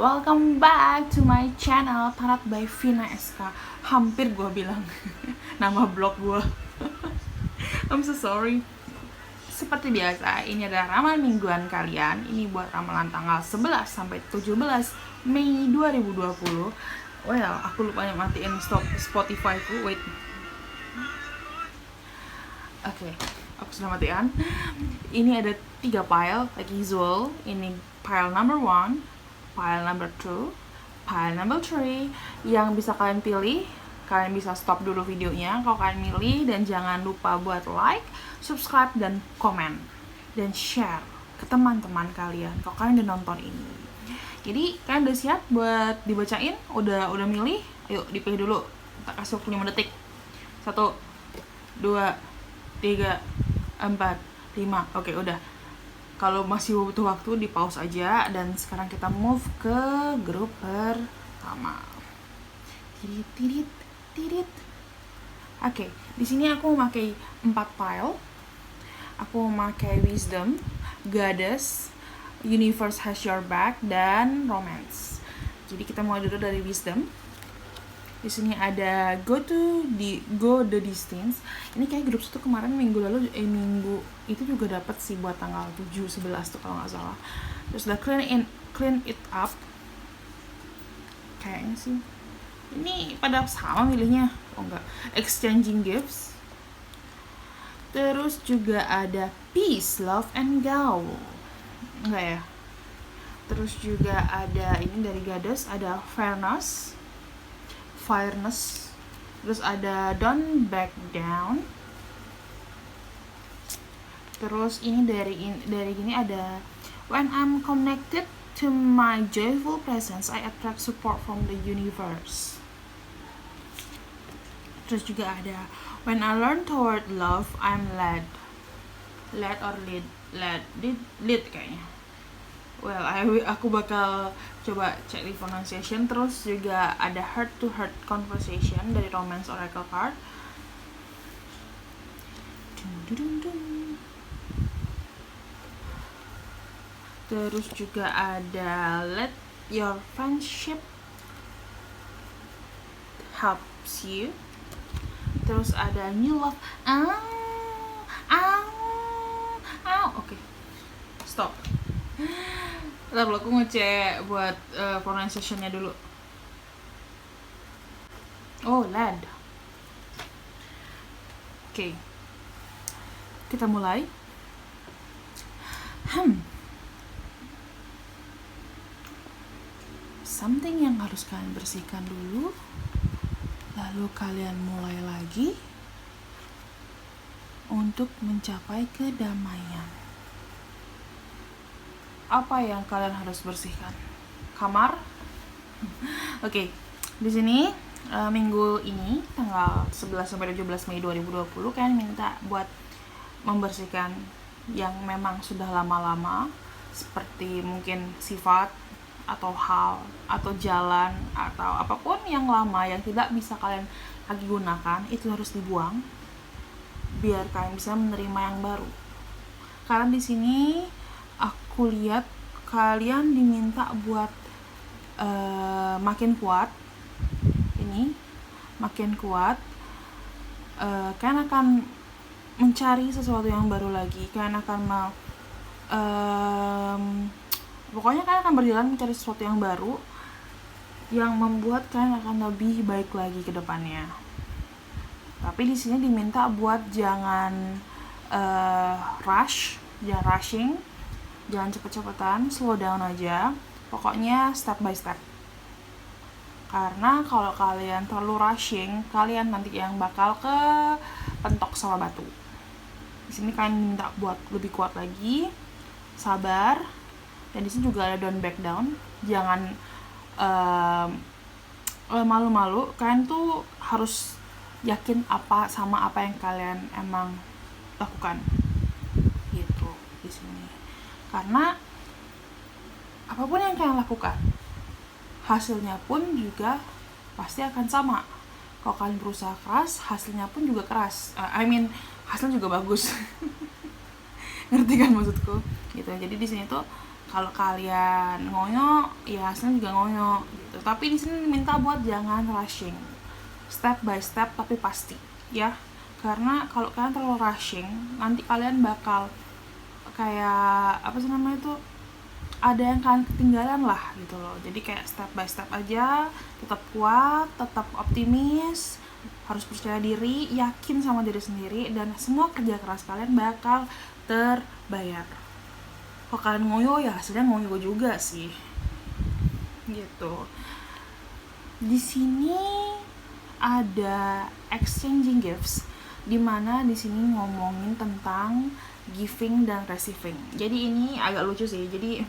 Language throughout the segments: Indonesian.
Welcome back to my channel Tarat by Vina SK. Hampir gue bilang nama blog gue. I'm so sorry. Seperti biasa, ini adalah ramalan mingguan kalian. Ini buat ramalan tanggal 11 sampai 17 Mei 2020. Well, aku lupa matiin stop Spotify ku. Wait. Oke, aku sudah matikan. Ini ada 3 file like usual. Ini file number 1, file number 2, file number 3. Yang bisa kalian pilih, kalian bisa stop dulu videonya kalau kalian milih, dan jangan lupa buat like, subscribe, dan komen, dan share ke teman-teman kalian kalau kalian udah nonton ini. Jadi kalian udah siap buat dibacain? Udah milih? Ayo dipilih dulu. Tak kasih waktu 5 detik. 1, 2, 3, 4, 5. Oke, udah. Kalau masih butuh waktu, di pause aja. Dan sekarang kita move ke grup pertama. Tidit. Oke, di sini aku memakai 4 file. Aku memakai Wisdom, Goddess, Universe Has Your Back, dan Romance. Jadi kita mulai dulu dari Wisdom. Di sini ada Go the Distance. Ini kayak grup itu kemarin minggu itu juga dapat sih buat tanggal 7-11 tuh kalau nggak salah. Terus ada Clean It Up. Kayaknya sih ini pada sama milihnya. Oh enggak. Exchanging Gifts. Terus juga ada Peace, Love, and Go. Enggak ya? Terus juga ada ini dari Goddess, ada Fairness. Terus ada Don't Back Down. Terus ini dari gini ada When I'm Connected to My Joyful Presence, I Attract Support from the Universe. Terus juga ada When I Learn Toward Love, I'm Led kayaknya. Well, aku bakal coba cek di pronunciation. Terus juga ada Heart to Heart Conversation dari Romance Oracle card. Terus juga ada Let Your Friendship Helps You. Terus ada New Love. Oke. Stop. Ntar aku ngecek buat pronunciation-nya dulu. Oh, Led. Oke. Kita mulai. Something yang harus kalian bersihkan dulu. Lalu kalian mulai lagi untuk mencapai kedamaian. Apa yang kalian harus bersihkan? Kamar? Oke. Di sini minggu ini tanggal 11 sampai 17 Mei 2020 kalian minta buat membersihkan yang memang sudah lama-lama, seperti mungkin sifat atau hal atau jalan atau apapun yang lama yang tidak bisa kalian lagi gunakan, itu harus dibuang biar kalian bisa menerima yang baru. Karena di sini aku lihat kalian diminta buat makin kuat. Ini makin kuat. Kalian akan mencari sesuatu yang baru lagi. Kalian akan pokoknya kalian akan berjalan mencari sesuatu yang baru yang membuat kalian akan lebih baik lagi ke depannya. Tapi di sini diminta buat jangan jangan rushing. Jangan cepet-cepetan, slow down aja. Pokoknya step by step. Karena kalau kalian terlalu rushing, kalian nanti yang bakal ke pentok sama batu. Di sini kalian minta buat lebih kuat lagi, sabar. Dan di sini juga ada don't back down. Jangan malu-malu. Kalian tuh harus yakin sama apa yang kalian emang lakukan. Gitu di sini. Karena apapun yang kalian lakukan, hasilnya pun juga pasti akan sama. Kalau kalian berusaha keras, hasilnya pun juga keras. Hasilnya juga bagus. Ngerti kan maksudku? Gitu. Jadi di sini tuh Kalau kalian ngoyo, ya hasilnya juga ngoyo gitu. Tapi di sini diminta buat jangan rushing, step by step tapi pasti ya. Karena kalau kalian terlalu rushing, nanti kalian bakal kayak apa sih namanya itu, ada yang kalian ketinggalan lah gitu loh. Jadi kayak step by step aja, tetap kuat, tetap optimis, harus percaya diri, yakin sama diri sendiri, dan semua kerja keras kalian bakal terbayar. Kalau kalian ngoyo, ya hasilnya ngoyo juga sih gitu. Di sini ada exchanging gifts, dimana di sini ngomongin tentang giving dan receiving. Jadi ini agak lucu sih. Jadi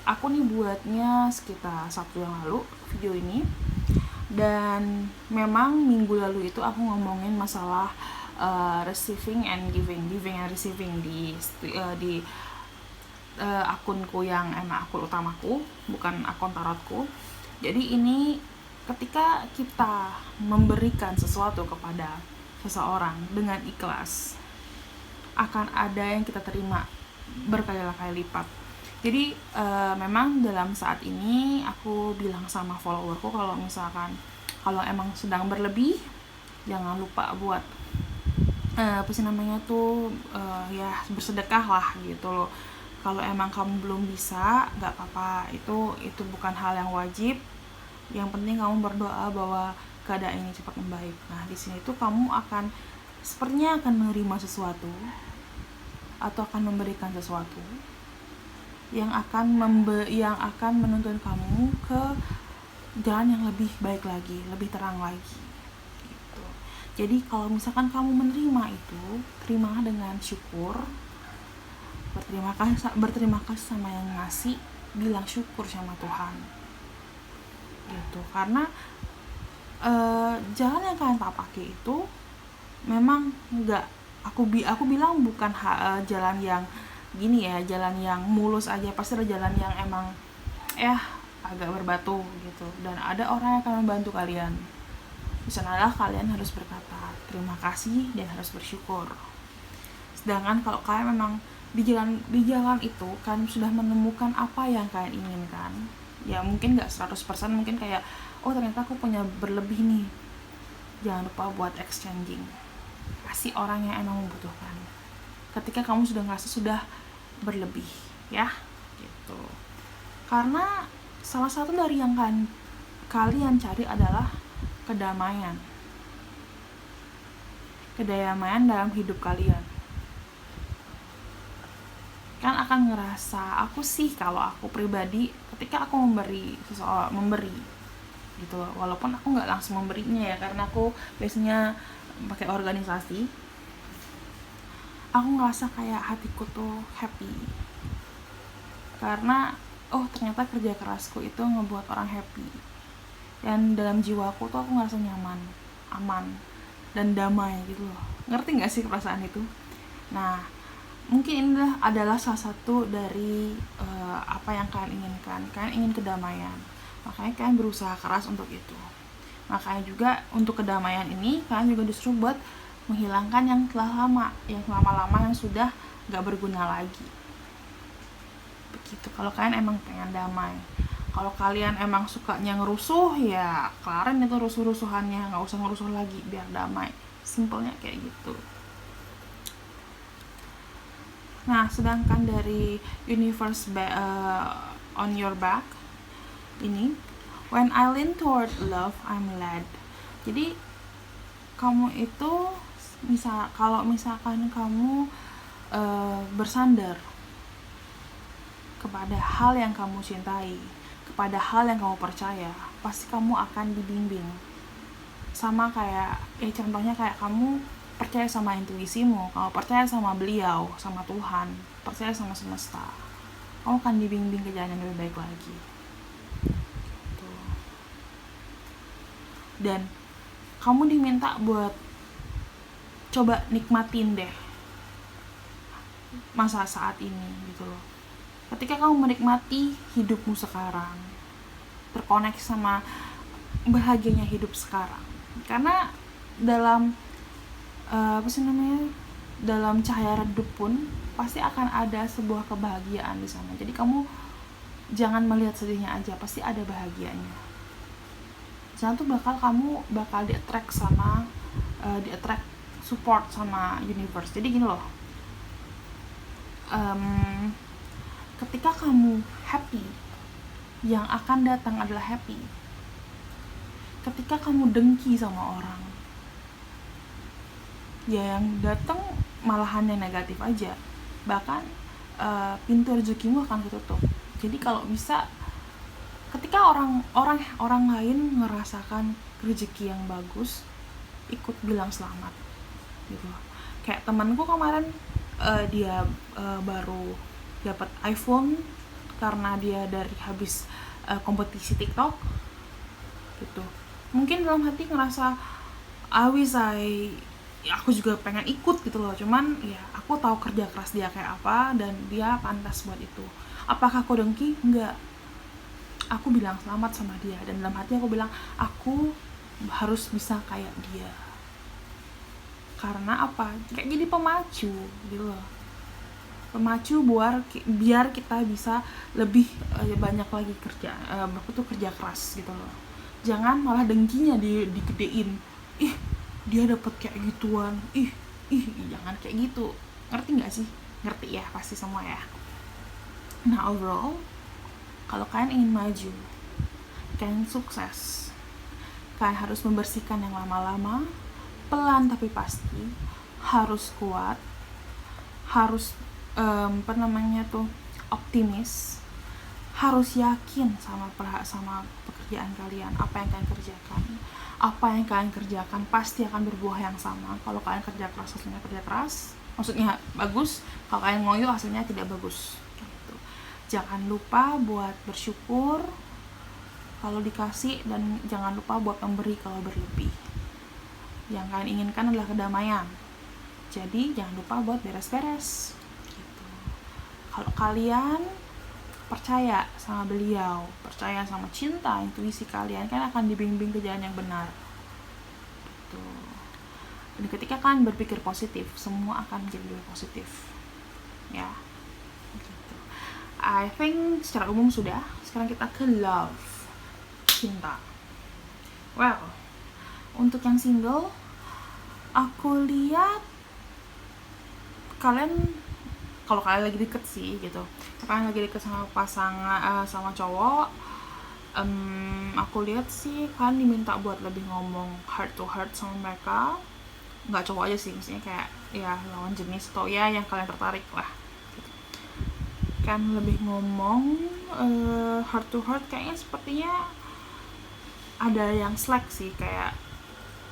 aku nih buatnya sekitar Sabtu yang lalu video ini, dan memang minggu lalu itu aku ngomongin masalah receiving and giving and receiving di akunku yang emang akun utamaku, bukan akun tarotku. Jadi ini ketika kita memberikan sesuatu kepada seseorang dengan ikhlas, akan ada yang kita terima berkali-kali lipat. Jadi memang dalam saat ini aku bilang sama followerku kalau misalkan kalau emang sedang berlebih, jangan lupa buat apa sih namanya tuh ya bersedekah lah gitu loh. Kalau emang kamu belum bisa, nggak apa-apa, itu bukan hal yang wajib. Yang penting kamu berdoa bahwa keadaan ini cepat membaik. Nah di sini tuh kamu akan sepertinya akan menerima sesuatu atau akan memberikan sesuatu yang akan menuntun kamu ke jalan yang lebih baik lagi, lebih terang lagi gitu. Jadi kalau misalkan kamu menerima itu, terimalah dengan syukur, berterima kasih sama yang ngasih, bilang syukur sama Tuhan gitu. Karena jalan yang kalian tak pakai itu memang nggak, aku bilang bukan jalan yang gini ya, jalan yang mulus aja. Pasti ada jalan yang emang agak berbatu gitu, dan ada orang yang akan membantu kalian. Di sanalah kalian harus berkata terima kasih dan harus bersyukur. Sedangkan kalau kalian memang di jalan itu kan sudah menemukan apa yang kalian inginkan, ya mungkin nggak 100%, mungkin kayak ternyata aku punya berlebih nih, jangan lupa buat exchanging, kasih orang yang emang membutuhkan ketika kamu sudah ngerasa sudah berlebih ya gitu. Karena salah satu dari yang kalian cari adalah kedamaian dalam hidup kalian. Kan akan ngerasa, kalau aku pribadi ketika aku memberi gitu, walaupun aku nggak langsung memberinya ya, karena aku biasanya pakai organisasi, aku ngerasa kayak hatiku tuh happy karena ternyata kerja kerasku itu ngebuat orang happy, dan dalam jiwaku tuh aku ngerasa nyaman, aman, dan damai gitu loh. Ngerti nggak sih perasaan itu? Nah mungkin ini adalah salah satu dari apa yang kalian inginkan. Kalian ingin kedamaian, makanya kalian berusaha keras untuk itu. Makanya juga untuk kedamaian ini kalian juga disuruh buat menghilangkan yang lama-lama yang sudah gak berguna lagi begitu. Kalau kalian emang pengen damai, kalau kalian emang sukanya ngerusuh, ya kelarin itu rusuh-rusuhannya, gak usah ngerusuh lagi biar damai. Simpelnya kayak gitu. Nah sedangkan dari universe on your back ini, when I lean toward love I'm led. Jadi kamu itu kalau misalkan kamu bersandar kepada hal yang kamu cintai, kepada hal yang kamu percaya, pasti kamu akan dibimbing. Sama kayak contohnya kayak kamu percaya sama intuisimu, kamu percaya sama beliau, sama Tuhan, percaya sama semesta, kamu akan dibimbing ke jalan yang lebih baik lagi gitu. Dan kamu diminta buat coba nikmatin deh masa saat ini gitu loh. Ketika kamu menikmati hidupmu sekarang, terkoneksi sama bahagianya hidup sekarang, karena dalam dalam cahaya redup pun pasti akan ada sebuah kebahagiaan di sana. Jadi kamu jangan melihat sedihnya aja, pasti ada bahagianya. Di sana tuh kamu bakal di-attract sama di-attract support sama universe. Jadi gini loh, ketika kamu happy, yang akan datang adalah happy. Ketika kamu dengki sama orang, ya yang datang malahan yang negatif aja. Bahkan pintu rezekimu akan ketutup. Jadi kalau bisa, ketika orang lain ngerasakan rezeki yang bagus, ikut bilang selamat gitu. Kayak temanku kemarin, dia baru dapat iPhone karena dia dari habis kompetisi TikTok gitu. Mungkin dalam hati ngerasa aku juga pengen ikut gitu loh, cuman ya aku tahu kerja keras dia kayak apa dan dia pantas buat itu. Apakah aku dengki? Enggak. Aku bilang selamat sama dia, dan dalam hati aku bilang aku harus bisa kayak dia. Karena apa? Kayak jadi pemacu gitu loh. Pemacu biar kita bisa lebih banyak lagi kerja keras gitu loh. Jangan malah dengkinya digedein. Ih, dia dapat kayak gituan. Ih, jangan kayak gitu. Ngerti nggak sih? Ngerti ya pasti semua ya. Nah, overall, kalau kalian ingin maju, kalian sukses, kalian harus membersihkan yang lama-lama, pelan tapi pasti, harus kuat, harus optimis, harus yakin sama pekerjaan kalian. Apa yang kalian kerjakan pasti akan berbuah yang sama. Kalau kalian kerja keras, hasilnya kerja keras, maksudnya bagus. Kalau kalian ngoyo, hasilnya tidak bagus gitu. Jangan lupa buat bersyukur kalau dikasih, dan jangan lupa buat memberi kalau berlebih. Yang kalian inginkan adalah kedamaian, jadi jangan lupa buat beres-beres gitu. Kalau kalian percaya sama beliau, percaya sama cinta, intuisi kalian akan dibimbing ke jalan yang benar gitu. Dan ketika kalian berpikir positif, semua akan menjadi lebih positif ya gitu. I think secara umum sudah. Sekarang kita ke love, cinta. Well, untuk yang single, aku lihat kalau kalian lagi deket sih gitu, kalian lagi deket sama pasangan, sama cowok, aku lihat sih kalian diminta buat lebih ngomong heart to heart sama mereka. Nggak cowok aja sih, maksudnya kayak ya lawan jenis atau ya yang kalian tertarik lah gitu. Kan lebih ngomong heart to heart, kayaknya sepertinya ada yang slack sih, kayak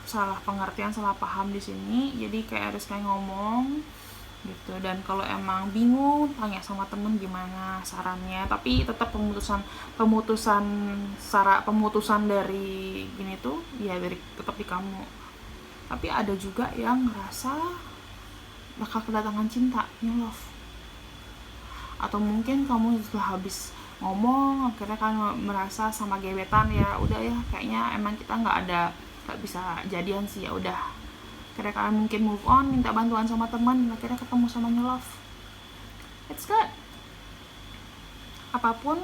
salah pengertian, salah paham di sini. Jadi kayak harus kayak ngomong gitu. Dan kalau emang bingung, tanya sama temen gimana sarannya. Tapi tetap pemutusan dari gini tuh ya tetap di kamu. Tapi ada juga yang ngerasa bakal kedatangan cinta, love. Atau mungkin kamu sudah habis ngomong, akhirnya kan merasa sama gebetan, ya udah ya kayaknya emang kita nggak bisa jadian sih, ya udah. Akhirnya kalian mungkin move on, minta bantuan sama teman, akhirnya ketemu sama new love. It's good. Apapun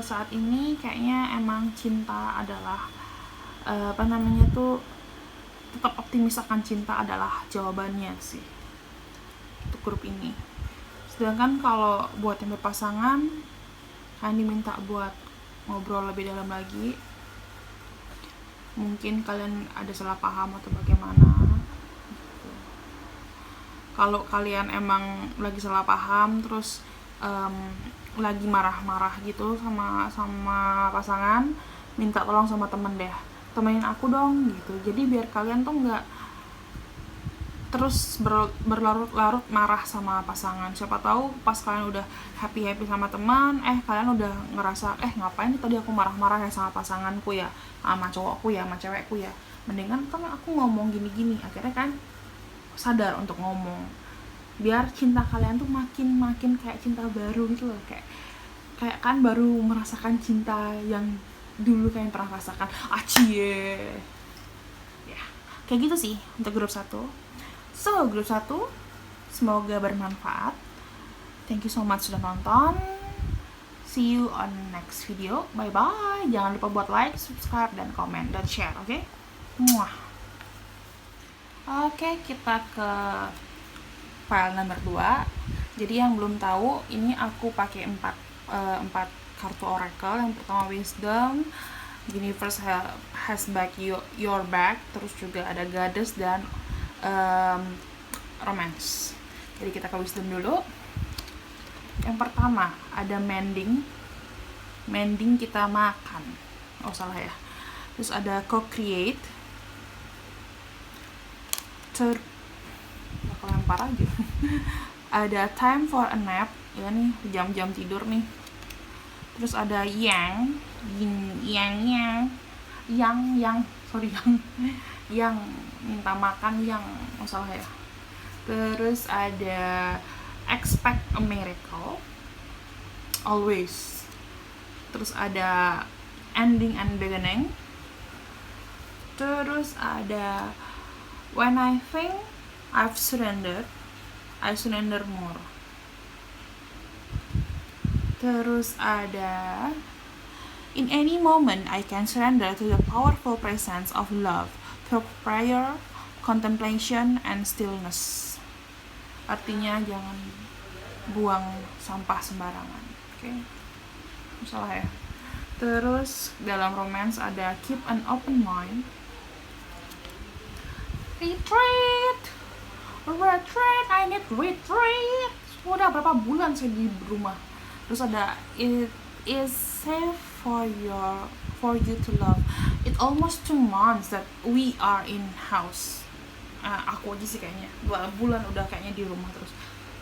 saat ini kayaknya emang cinta adalah tetap optimis akan cinta adalah jawabannya sih untuk grup ini. Sedangkan kalau buat yang berpasangan, kalian diminta buat ngobrol lebih dalam lagi. Mungkin kalian ada salah paham atau bagaimana gitu. Kalau kalian emang lagi salah paham, terus lagi marah-marah gitu sama pasangan, minta tolong sama temen deh, temenin aku dong gitu. Jadi biar kalian tuh nggak terus berlarut-larut marah sama pasangan. Siapa tahu pas kalian udah happy sama teman, kalian udah ngerasa ngapain tadi aku marah-marah ya sama pasanganku ya, sama cowokku ya, sama cewekku ya, mendingan kan aku ngomong gini-gini. Akhirnya kan sadar untuk ngomong, biar cinta kalian tuh makin kayak cinta baru gitu loh, kayak kan baru merasakan cinta yang dulu kalian pernah rasakan. Acie ya, kayak gitu sih untuk grup 1. So, grup 1, Semoga bermanfaat. Thank you so much sudah nonton. See you on next video. Bye bye. Jangan lupa buat like, subscribe, dan komen dan share. Oke? Muah. Oke, kita ke file number 2. Jadi yang belum tahu, ini aku pakai 4 kartu oracle. Yang pertama Wisdom, Universe has back your back, terus juga ada Goddess dan Romance. Jadi kita ke Wisdom dulu. Yang pertama ada Mending kita makan. Oh salah ya. Terus ada Co-create. Bakal lempar aja. Ada Time for a nap, ya nih jam-jam tidur nih. Terus ada Yang minta makan yang salah ya. Terus ada Expect a miracle, always. Terus ada Ending and beginning. Terus ada When I think I've surrendered, I surrender more. Terus ada In any moment I can surrender to the powerful presence of love through prayer, contemplation, and stillness. Artinya jangan buang sampah sembarangan. Oke. Salah ya. Terus dalam romance ada Keep an open mind. Retreat, I need retreat. Udah berapa bulan saya di rumah. Terus ada It is safe for you to love. It almost 2 months that we are in house. Aku aja sih kayaknya 2 bulan udah kayaknya di rumah terus.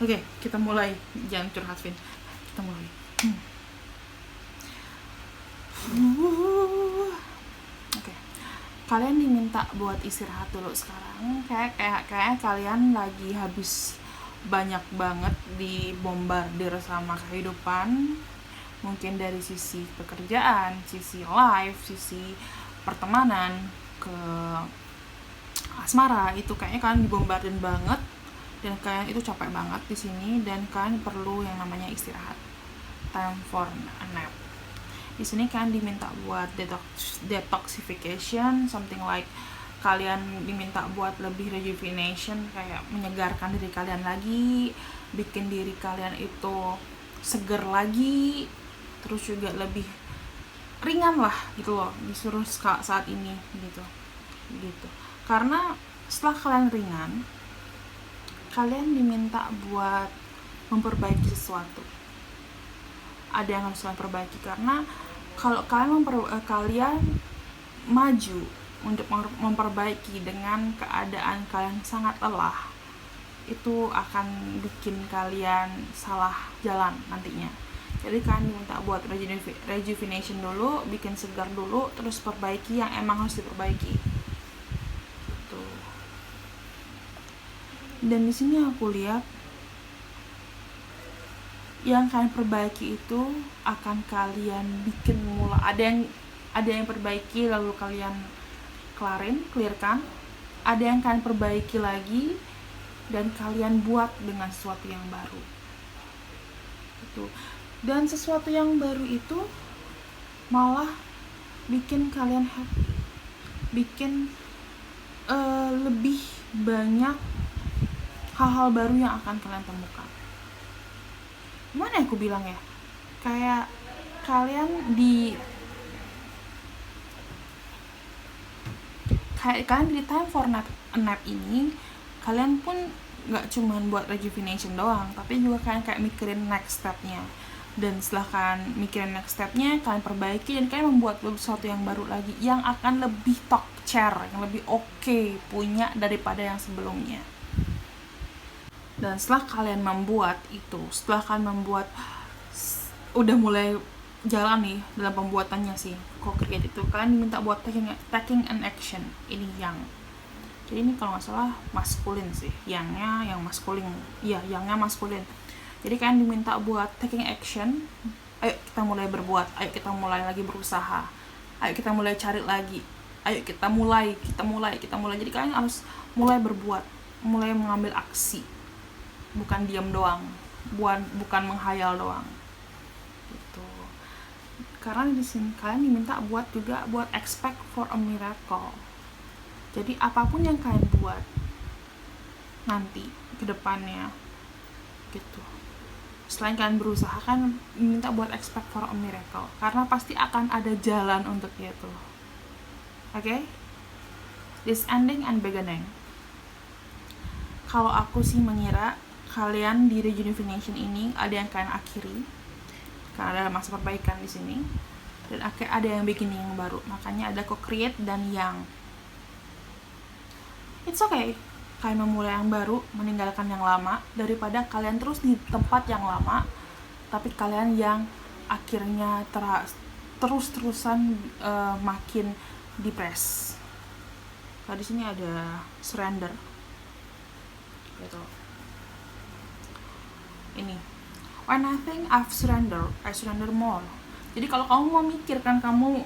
Oke, kita mulai. Jangan curhat, Vin. Kita mulai. Oke. Kalian diminta buat istirahat dulu sekarang. Kayak kalian lagi habis banyak banget dibombardir sama kehidupan. Mungkin dari sisi pekerjaan, sisi life, sisi pertemanan, ke asmara, itu kayaknya kalian dibombardir banget dan kalian itu capek banget di sini dan kalian perlu yang namanya istirahat. Time for a nap. Di sini kalian diminta buat detoxification, something like kalian diminta buat lebih rejuvenation, kayak menyegarkan diri kalian lagi, bikin diri kalian itu seger lagi, terus juga lebih ringan lah gitu loh, disuruh saat ini gitu. Karena setelah kalian ringan, kalian diminta buat memperbaiki sesuatu. Ada yang harus kalian perbaiki, karena kalau kalian maju untuk memperbaiki dengan keadaan kalian sangat lelah, itu akan bikin kalian salah jalan nantinya. Jadi kalian diminta buat rejuvenation dulu, bikin segar dulu, terus perbaiki yang emang harus diperbaiki. Gitu. Dan di sini aku lihat yang kalian perbaiki itu akan kalian bikin mulai. Ada yang perbaiki lalu kalian clearkan. Ada yang kalian perbaiki lagi dan kalian buat dengan sesuatu yang baru. Itu. Dan sesuatu yang baru itu malah bikin kalian happy, bikin lebih banyak hal-hal baru yang akan kalian temukan. Gimana aku bilang ya, kayak kalian di time for a nap ini, kalian pun gak cuman buat rejuvenation doang, tapi juga kalian kayak mikirin next stepnya. Dan setelah kalian mikirin next stepnya, kalian perbaiki dan kalian membuat sesuatu yang baru lagi, yang akan lebih top chair, yang lebih oke punya daripada yang sebelumnya. Dan setelah kalian membuat itu, udah mulai jalan nih dalam pembuatannya sih, co-create itu, kalian diminta buat taking an action. Ini yang, jadi ini kalau nggak salah maskulin sih, yang maskulin, yangnya maskulin. Jadi kalian diminta buat taking action. Ayo kita mulai berbuat, ayo kita mulai lagi berusaha, ayo kita mulai cari lagi, ayo kita mulai. Jadi kalian harus mulai berbuat, mulai mengambil aksi. bukan diam doang, bukan menghayal doang gitu. Karena di sini kalian diminta buat expect for a miracle. Jadi apapun yang kalian buat nanti ke depannya gitu, selain kalian berusaha, kan minta buat expect for a miracle, karena pasti akan ada jalan untuk itu. Oke? This ending and beginning. Kalau aku sih mengira kalian di rejuvenation ini ada yang kalian akhiri karena ada masa perbaikan di sini, dan ada yang beginning yang baru. Makanya ada co-create dan yang it's okay kalian memulai yang baru, meninggalkan yang lama, daripada kalian terus di tempat yang lama tapi kalian yang akhirnya terus-terusan makin depres. Nah, di sini ada surrender gitu. Ini, when I think I've surrendered, I surrender more. Jadi kalau kamu mau mikirkan kamu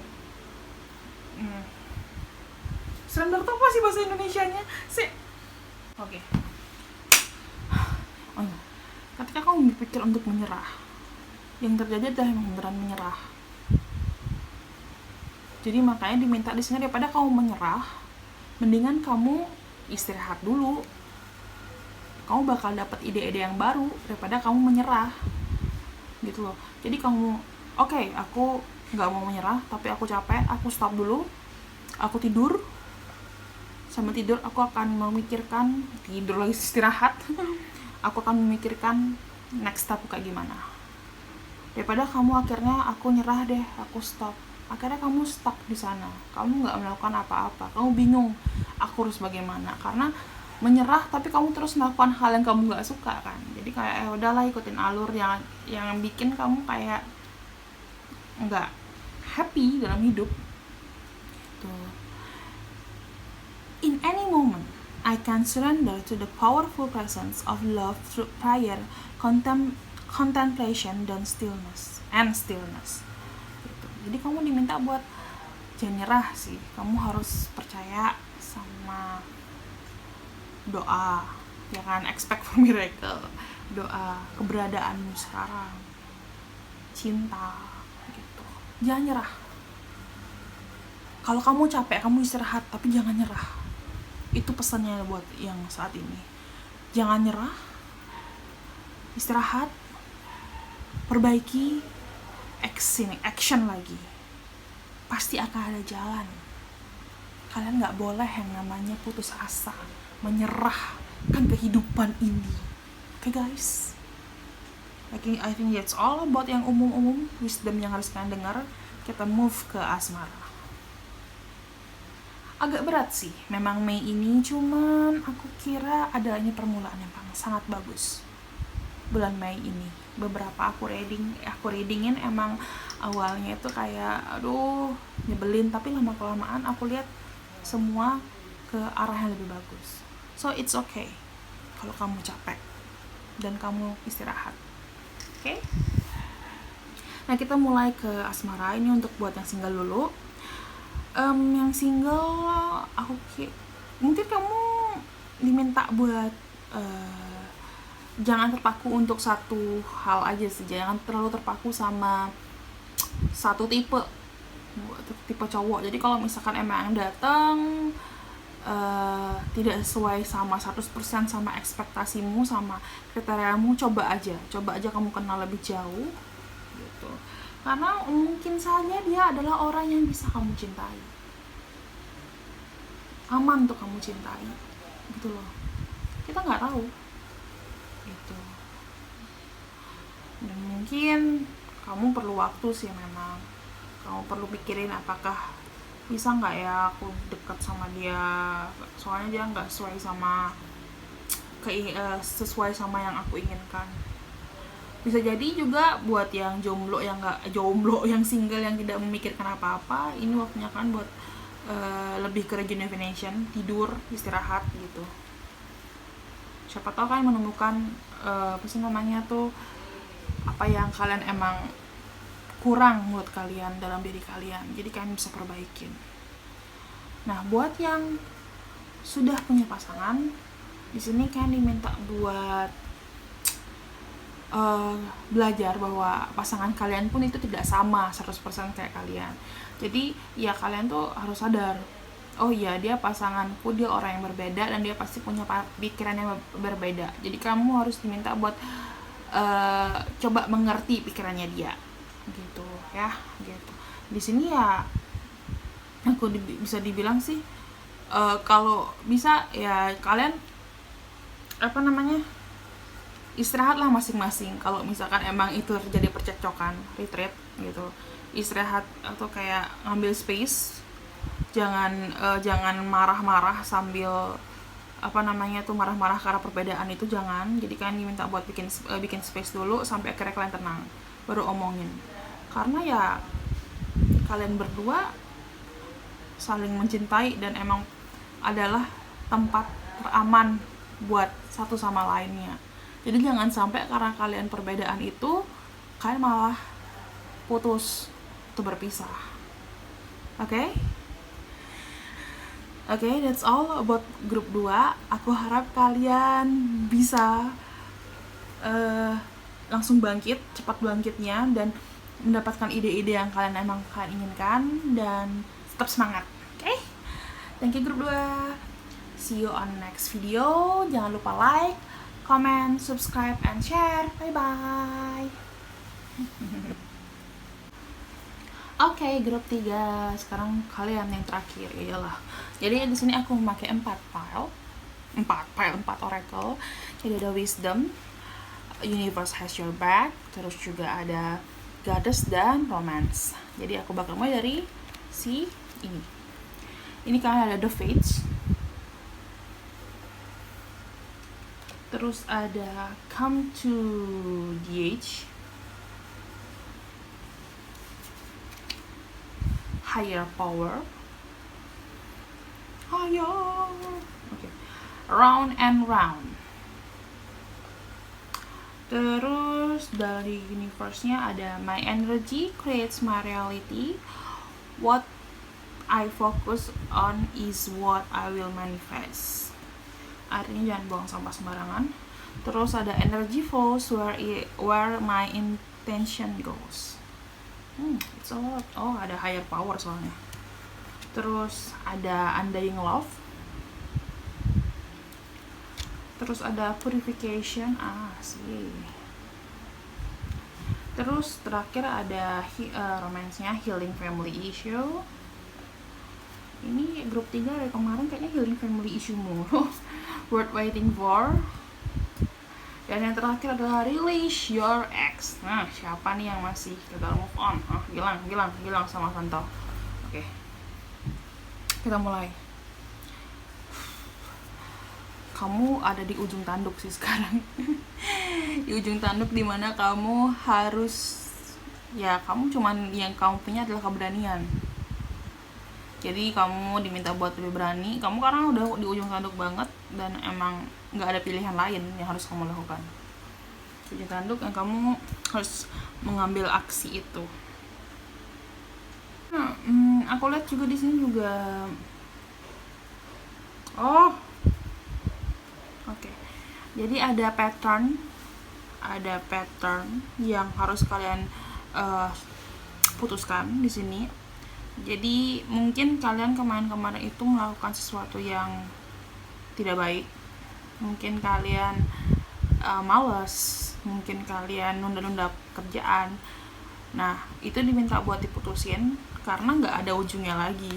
surrender itu apa sih bahasa Indonesianya sih? Oke. Oh iya. Ketika kamu berpikir untuk menyerah, yang terjadi adalah yang beneran menyerah. Jadi makanya diminta di sini, daripada kamu menyerah, mendingan kamu istirahat dulu. Kamu bakal dapat ide-ide yang baru daripada kamu menyerah gitu loh. Jadi kamu aku nggak mau menyerah, tapi aku capek, aku stop dulu, aku tidur. Sama tidur aku akan memikirkan, tidur lagi istirahat aku akan memikirkan next step kayak gimana, daripada kamu akhirnya aku nyerah deh, aku stop, akhirnya kamu stuck di sana, kamu nggak melakukan apa-apa, kamu bingung aku harus bagaimana, karena menyerah tapi kamu terus melakukan hal yang kamu nggak suka kan. Jadi kayak udahlah, ikutin alur yang bikin kamu kayak nggak happy dalam hidup tuh. In any moment I can surrender to the powerful presence of love through prayer, contemplation, dan stillness gitu. Jadi kamu diminta buat jangan nyerah sih, kamu harus percaya sama doa, ya kan, expect for miracle, doa, keberadaanmu sekarang, cinta gitu. Jangan nyerah. Kalau kamu capek, kamu istirahat, tapi jangan nyerah. Itu pesannya buat yang saat ini. Jangan nyerah, istirahat, perbaiki, action lagi. Pasti akan ada jalan. Kalian gak boleh yang namanya putus asa, menyerahkan kehidupan ini. Okay guys, I think that's all about yang umum-umum, wisdom yang harus kalian dengar. Kita move ke asmara. Agak berat sih memang Mei ini, cuman aku kira ada ini permulaan yang sangat bagus bulan Mei ini. Beberapa aku readingin emang awalnya itu kayak aduh nyebelin, tapi lama-kelamaan aku lihat semua ke arah yang lebih bagus. So it's okay kalau kamu capek dan kamu istirahat. Oke? Nah, kita mulai ke asmara. Ini untuk buat yang single dulu. Yang single mungkin kamu diminta buat jangan terpaku untuk satu hal aja sih. Jangan terlalu terpaku sama satu tipe cowok. Jadi kalau misalkan emang datang tidak sesuai sama 100% sama ekspektasimu, sama kriteriamu, coba aja kamu kenal lebih jauh gitu. Karena mungkin saja dia adalah orang yang bisa kamu cintai, aman untuk kamu cintai gitu loh. Kita nggak tahu gitu. Dan mungkin kamu perlu waktu sih, memang kamu perlu pikirin apakah bisa nggak ya aku dekat sama dia, soalnya dia nggak sesuai sama sesuai sama yang aku inginkan. Bisa jadi juga buat yang jomblo, yang single, yang tidak memikirkan apa-apa, ini waktunya kan buat lebih ke rejuvenation, tidur, istirahat gitu. Siapa tahu kalian menemukan apa yang kalian emang kurang buat kalian dalam diri kalian, jadi kalian bisa perbaikin. Nah, buat yang sudah punya pasangan, di sini kalian diminta buat belajar bahwa pasangan kalian pun itu tidak sama 100% kayak kalian. Jadi ya kalian tuh harus sadar, oh iya dia pasanganku, dia orang yang berbeda dan dia pasti punya pikiran yang berbeda. Jadi kamu harus diminta buat coba mengerti pikirannya dia, gitu ya, gitu. Di sini ya aku bisa dibilang sih kalau bisa ya kalian istirahatlah masing-masing. Kalau misalkan emang itu terjadi percekcokan, retreat gitu, istirahat atau kayak ngambil space. Jangan marah-marah sambil marah-marah karena perbedaan itu, jangan. Jadi kalian diminta buat bikin space dulu sampai akhirnya kalian tenang, baru omongin. Karena ya kalian berdua saling mencintai dan emang adalah tempat teraman buat satu sama lainnya. Jadi jangan sampai karena kalian perbedaan itu kalian malah putus atau berpisah. Oke? Oke, that's all about grup 2. Aku harap kalian bisa langsung bangkit, cepat bangkitnya, dan mendapatkan ide-ide yang kalian inginkan, dan tetap semangat. Oke? Thank you grup 2. See you on next video. Jangan lupa like, comment, subscribe, and share. Bye-bye. Oke, grup 3. Sekarang kalian yang terakhir. Iyalah. Jadi di sini aku memakai 4 oracle. Jadi ada wisdom, universe has your back, terus juga ada goddess dan romance. Jadi aku bakal mulai dari si ini. Ini kan ada the fates. Terus ada come to the age, higher power, okay, round and round. Terus dari universe-nya ada my energy creates my reality, what I focus on is what I will manifest. Artinya jangan buang sampah sembarangan. Terus ada energy flows where my intention goes. It's a lot. Oh, ada higher power soalnya. Terus ada undying love. Terus ada purification. Sih. Terus terakhir ada romance-nya, healing family issue. Ini grup 3 dari kemarin kayaknya healing family issue mulu. Worth waiting for. Dan yang terakhir adalah release your ex. Nah, siapa nih yang masih gagal move on? Gilang sama Santo. Oke. Kita mulai. Kamu ada di ujung tanduk sih sekarang. Di ujung tanduk dimana kamu harus, ya kamu cuman yang kamu punya adalah keberanian. Jadi kamu diminta buat lebih berani. Kamu karena udah di ujung tanduk banget dan emang nggak ada pilihan lain yang harus kamu lakukan. Di ujung tanduk yang kamu harus mengambil aksi itu. Nah, aku lihat juga di sini juga. Oke. Jadi ada pattern yang harus kalian putuskan di sini. Jadi mungkin kalian kemarin itu melakukan sesuatu yang tidak baik. Mungkin kalian malas, mungkin kalian nunda-nunda kerjaan. Nah, itu diminta buat diputusin karena nggak ada ujungnya lagi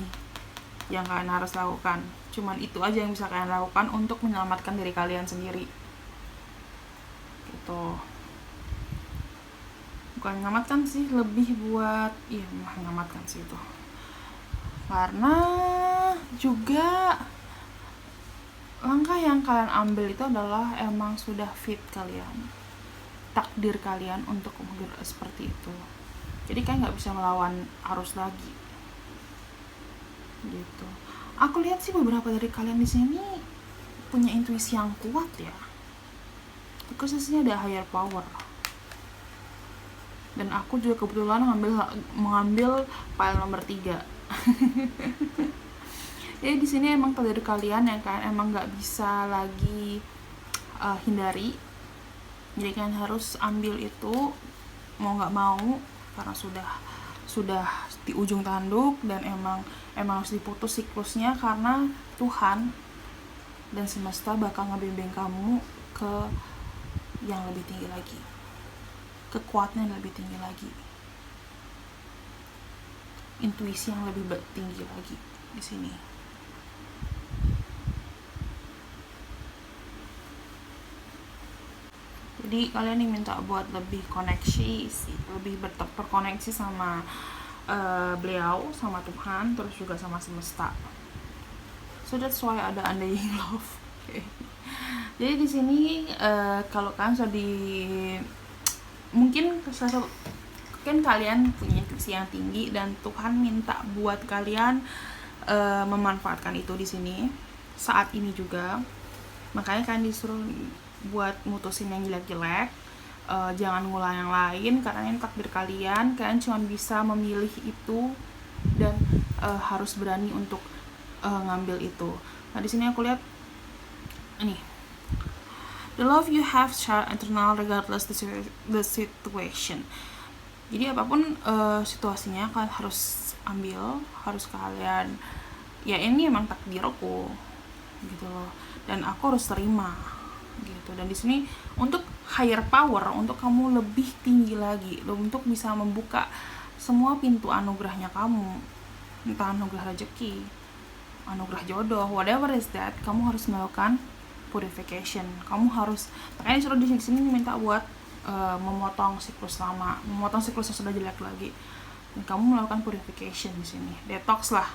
yang kalian harus lakukan. Cuman itu aja yang bisa kalian lakukan untuk menyelamatkan diri kalian sendiri. Gitu. Bukan menyelamatkan sih, lebih buat menyelamatkan sih itu. Karena juga langkah yang kalian ambil itu adalah emang sudah fit kalian, takdir kalian untuk kemudian seperti itu. Jadi kalian nggak bisa melawan arus lagi. Gitu. Aku lihat sih beberapa dari kalian di sini punya intuisi yang kuat ya. Khususnya ada higher power. Dan aku juga kebetulan mengambil file nomor 3. Jadi di sini emang dari kalian yang kalian emang nggak bisa lagi hindari, Jadi kalian harus ambil itu mau nggak mau, karena sudah di ujung tanduk dan emang harus diputus siklusnya, karena Tuhan dan semesta bakal ngebimbing kamu ke yang lebih tinggi lagi, kekuatan yang lebih tinggi lagi, intuisi yang lebih tinggi lagi di sini. Jadi kalian diminta buat lebih koneksi, lebih berkoneksi sama beliau, sama Tuhan, terus juga sama semesta. So that's why ada undying love. Okay. Jadi di sini kalau kalian sudah mungkin kalian punya intuisi yang tinggi dan Tuhan minta buat kalian memanfaatkan itu di sini saat ini juga. Makanya kalian disuruh buat mutusin yang jelek-jelek, jangan ngulang yang lain, karena ini takdir kalian cuma bisa memilih itu dan harus berani untuk ngambil itu. Nah di sini aku lihat ini, the love you have shall eternal regardless the situation. Jadi apapun situasinya kalian harus ambil, harus kalian, ya ini emang takdirku gitu loh, dan aku harus terima gitu. Dan di sini untuk higher power, untuk kamu lebih tinggi lagi, untuk bisa membuka semua pintu anugerahnya kamu, entah anugerah rezeki, anugerah jodoh, whatever is that, kamu harus melakukan purification. Kamu harus, makanya disuruh di sini minta buat memotong siklus lama, memotong siklus yang sudah jelek lagi. Dan kamu melakukan purification di sini, detox lah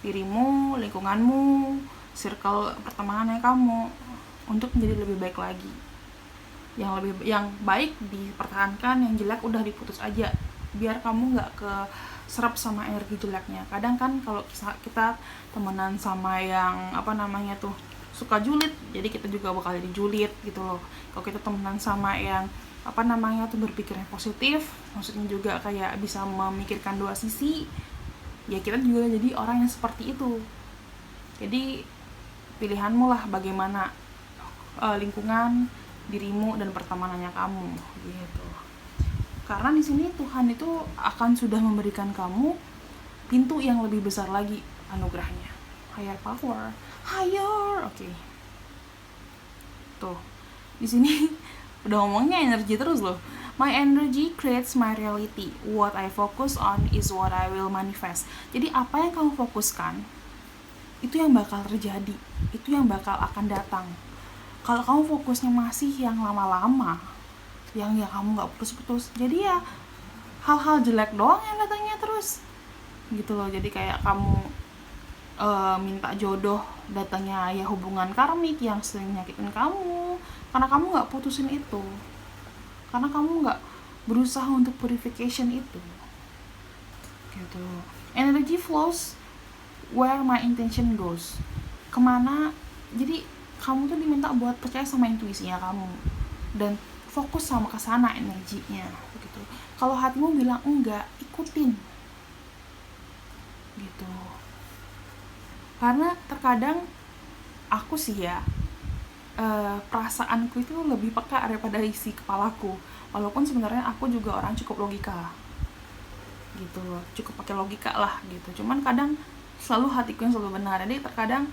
dirimu, lingkunganmu, circle pertemanannya kamu, untuk menjadi lebih baik lagi. Yang baik dipertahankan, yang jelek udah diputus aja, biar kamu nggak serap sama energi jeleknya. Kadang kan kalau kita temenan sama yang suka julid, jadi kita juga bakal jadi julid gitu loh. Kalau kita temenan sama yang berpikir yang positif, maksudnya juga kayak bisa memikirkan dua sisi, ya kita juga jadi orang yang seperti itu. Jadi pilihanmu lah bagaimana lingkungan, dirimu dan pertemanannya kamu gitu. Karena di sini Tuhan itu akan sudah memberikan kamu pintu yang lebih besar lagi anugerahnya, higher power, higher. Oke. Tuh. Di sini udah ngomongnya energi terus loh. My energy creates my reality. What I focus on is what I will manifest. Jadi apa yang kamu fokuskan, itu yang bakal terjadi, itu yang bakal akan datang. Kalau kamu fokusnya masih yang lama-lama, yang kamu nggak putus-putus, jadi ya hal-hal jelek doang yang datangnya terus gitu loh. Jadi kayak kamu minta jodoh, datangnya ya hubungan karmik yang sering nyakitin kamu, karena kamu nggak putusin itu, karena kamu nggak berusaha untuk purification itu gitu. Energy flows where my intention goes. Kemana, jadi kamu tuh diminta buat percaya sama intuisinya kamu dan fokus sama kesana energinya gitu. Kalau hatimu bilang enggak, ikutin gitu. Karena terkadang aku sih ya, perasaanku itu lebih peka daripada isi kepalaku, walaupun sebenarnya aku juga orang cukup logika gitu, cukup pakai logika lah gitu. Cuman kadang selalu hatiku yang selalu benar. Jadi terkadang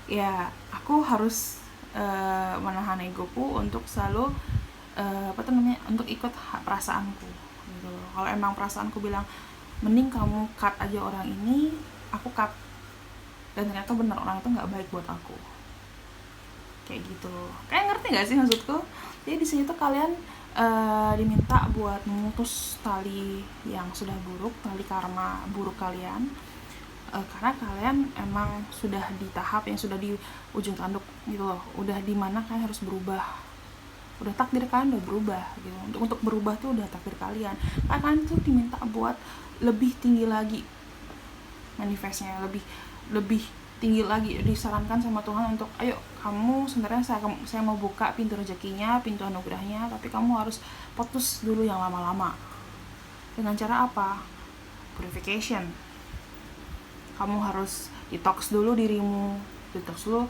ya aku harus menahan egoku untuk selalu untuk ikut perasaanku gitu. Kalau emang perasaanku bilang mending kamu cut aja orang ini, aku cut, dan ternyata benar orang itu nggak baik buat aku, kayak gitu. Kayak ngerti nggak sih maksudku? Jadi di sini tuh kalian diminta buat memutus tali yang sudah buruk, tali karma buruk kalian, karena kalian emang sudah di tahap yang sudah di ujung tanduk gitu loh. Udah di mana kalian harus berubah, udah takdir kalian udah berubah gitu. Untuk berubah tuh udah takdir kalian. Karena kalian tuh diminta buat lebih tinggi lagi manifestnya, lebih tinggi lagi. Disarankan sama Tuhan untuk ayo kamu, sebenarnya saya mau buka pintu rezekinya, pintu anugerahnya, tapi kamu harus putus dulu yang lama-lama. Dengan cara apa? Purification. Kamu harus detox dulu dirimu, detox dulu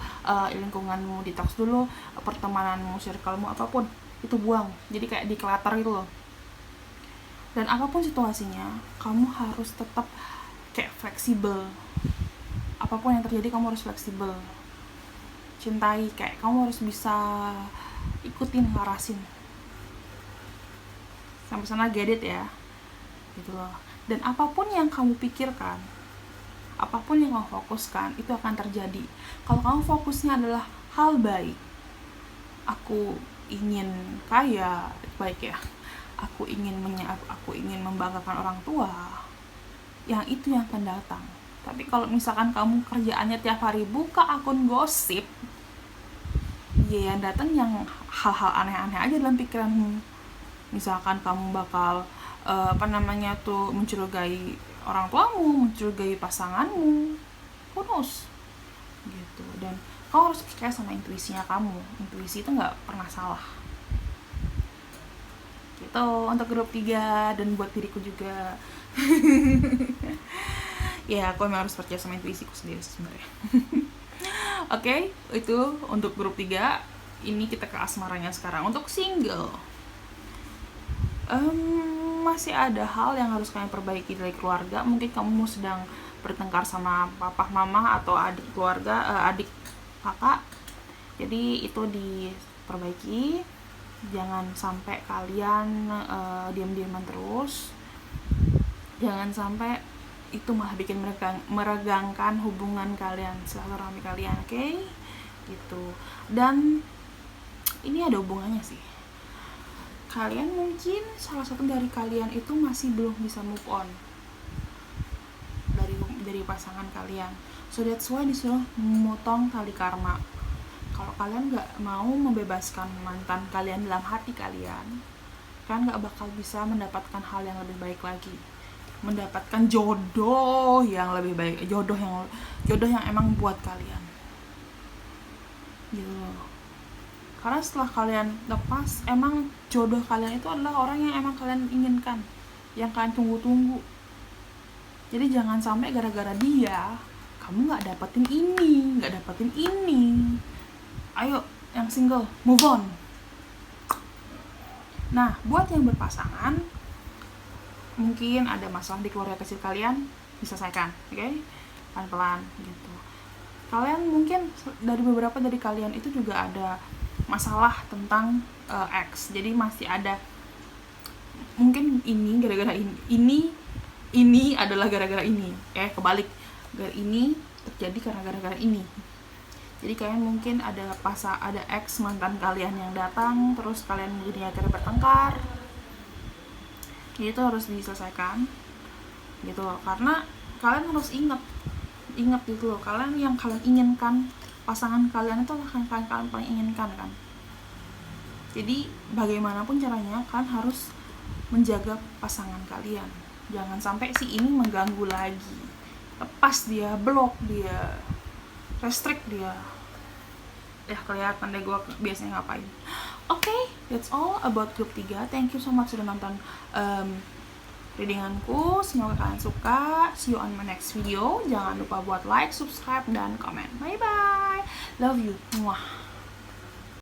lingkunganmu, detox dulu pertemananmu, circlemu, apapun itu buang, jadi kayak declutter gitu loh. Dan apapun situasinya, kamu harus tetap kayak fleksibel. Apapun yang terjadi, kamu harus fleksibel. Cintai, kayak kamu harus bisa ikutin, larasin. Sampai sana get it ya, gitu loh. Dan apapun yang kamu pikirkan, apapun yang kamu fokuskan, itu akan terjadi. Kalau kamu fokusnya adalah hal baik, aku ingin kaya, baik ya, aku ingin membanggakan orang tua, yang itu yang akan datang. Tapi kalau misalkan kamu kerjaannya tiap hari buka akun gosip, ya yang datang yang hal-hal aneh-aneh aja dalam pikiranmu. Misalkan kamu bakal mencurigai orang tuamu, mencurigai pasanganmu, who knows gitu. Dan kamu harus percaya sama intuisinya kamu. Intuisi itu nggak pernah salah. Gitu untuk grup 3 dan buat diriku juga. Ya, aku memang harus percaya sama intuisiku sendiri sebenarnya. Oke, itu untuk grup 3. Ini kita ke asmaranya sekarang. Untuk single, masih ada hal yang harus kalian perbaiki dari keluarga. Mungkin kamu sedang bertengkar sama papa, mama, atau adik keluarga, adik kakak. Jadi itu diperbaiki. Jangan sampai kalian diam-diaman terus. Jangan sampai itu malah bikin meregangkan hubungan kalian, silaturahmi kalian, oke? Gitu. Dan ini ada hubungannya sih. Kalian mungkin salah satu dari kalian itu masih belum bisa move on dari pasangan kalian. So that's why disuruh memotong tali karma. Kalau kalian nggak mau membebaskan mantan kalian dalam hati kalian nggak bakal bisa mendapatkan hal yang lebih baik lagi, mendapatkan jodoh yang lebih baik, jodoh yang emang buat kalian gitu. Karena setelah kalian lepas, emang jodoh kalian itu adalah orang yang emang kalian inginkan, yang kalian tunggu-tunggu. Jadi jangan sampai gara-gara dia kamu nggak dapetin ini. Ayo yang single, move on. Nah, buat yang berpasangan, mungkin ada masalah di keluarga kecil kalian, diselesaikan, oke? Pelan-pelan gitu. Kalian mungkin beberapa dari kalian itu juga ada masalah tentang ex. Jadi masih ada mungkin ini gara-gara ini adalah gara-gara ini. Kebalik. Ini terjadi karena gara-gara ini. Jadi kalian mungkin ada ex mantan kalian yang datang, terus kalian jadi akhirnya bertengkar. Jadi itu harus diselesaikan gitu loh. Karena kalian harus ingat gitu loh, yang kalian inginkan, pasangan kalian itu adalah kalian paling inginkan kan. Jadi bagaimanapun caranya kalian harus menjaga pasangan kalian. Jangan sampai si ini mengganggu lagi. Lepas dia, blok dia, restrict dia. Ya kelihatan deh gue biasanya ngapain. Okay, that's all about grup 3. Thank you so much sudah nonton readinganku. Semoga kalian suka. See you on my next video. Jangan lupa buat like, subscribe, dan komen. Bye bye. Love you. Muah.